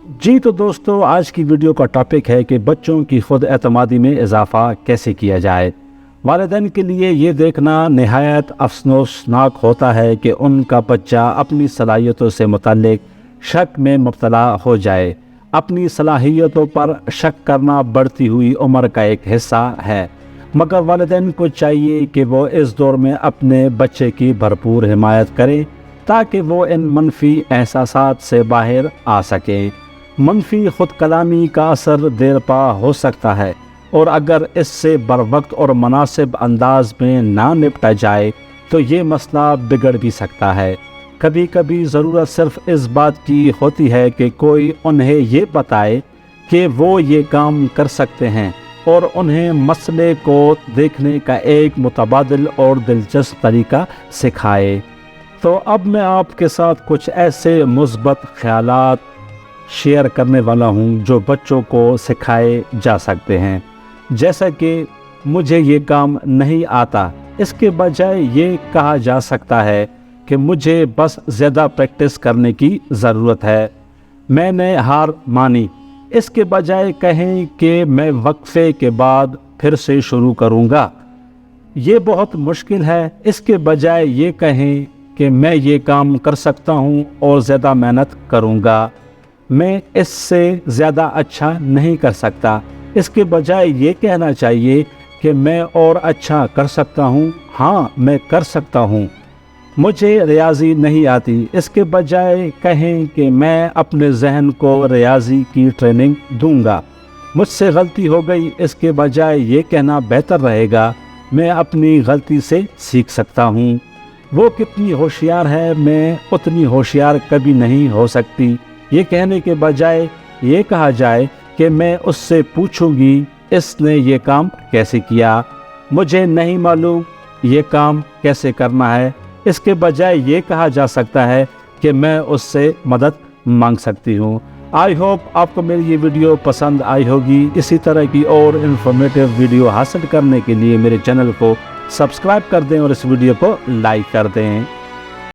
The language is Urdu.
جی تو دوستو، آج کی ویڈیو کا ٹاپک ہے کہ بچوں کی خود اعتمادی میں اضافہ کیسے کیا جائے۔ والدین کے لیے یہ دیکھنا نہایت افسوسناک ہوتا ہے کہ ان کا بچہ اپنی صلاحیتوں سے متعلق شک میں مبتلا ہو جائے۔ اپنی صلاحیتوں پر شک کرنا بڑھتی ہوئی عمر کا ایک حصہ ہے، مگر والدین کو چاہیے کہ وہ اس دور میں اپنے بچے کی بھرپور حمایت کریں تاکہ وہ ان منفی احساسات سے باہر آ سکیں۔ منفی خود کلامی کا اثر دیر پا ہو سکتا ہے، اور اگر اس سے بروقت اور مناسب انداز میں نہ نپٹا جائے تو یہ مسئلہ بگڑ بھی سکتا ہے۔ کبھی کبھی ضرورت صرف اس بات کی ہوتی ہے کہ کوئی انہیں یہ بتائے کہ وہ یہ کام کر سکتے ہیں، اور انہیں مسئلے کو دیکھنے کا ایک متبادل اور دلچسپ طریقہ سکھائے۔ تو اب میں آپ کے ساتھ کچھ ایسے مثبت خیالات شیئر کرنے والا ہوں جو بچوں کو سکھائے جا سکتے ہیں، جیسا کہ مجھے یہ کام نہیں آتا، اس کے بجائے یہ کہا جا سکتا ہے کہ مجھے بس زیادہ پریکٹس کرنے کی ضرورت ہے۔ میں نے ہار مانی، اس کے بجائے کہیں کہ میں وقفے کے بعد پھر سے شروع کروں گا۔ یہ بہت مشکل ہے، اس کے بجائے یہ کہیں کہ میں یہ کام کر سکتا ہوں اور زیادہ محنت کروں گا۔ میں اس سے زیادہ اچھا نہیں کر سکتا، اس کے بجائے یہ کہنا چاہیے کہ میں اور اچھا کر سکتا ہوں۔ ہاں، میں کر سکتا ہوں۔ مجھے ریاضی نہیں آتی، اس کے بجائے کہیں کہ میں اپنے ذہن کو ریاضی کی ٹریننگ دوں گا۔ مجھ سے غلطی ہو گئی، اس کے بجائے یہ کہنا بہتر رہے گا میں اپنی غلطی سے سیکھ سکتا ہوں۔ وہ کتنی ہوشیار ہے، میں اتنی ہوشیار کبھی نہیں ہو سکتی۔ یہ کہنے کے بجائے یہ کہا جائے کہ میں اس سے پوچھوں گی اس نے یہ کام کیسے کیا، مجھے نہیں معلوم یہ کام کیسے کرنا ہے۔ اس کے بجائے یہ کہا جا سکتا ہے کہ میں اس سے مدد مانگ سکتی ہوں۔ آئی ہوپ آپ کو میری یہ ویڈیو پسند آئی ہوگی۔ اسی طرح کی اور انفارمیٹیو ویڈیو حاصل کرنے کے لیے میرے چینل کو سبسکرائب کر دیں اور اس ویڈیو کو لائک کر دیں۔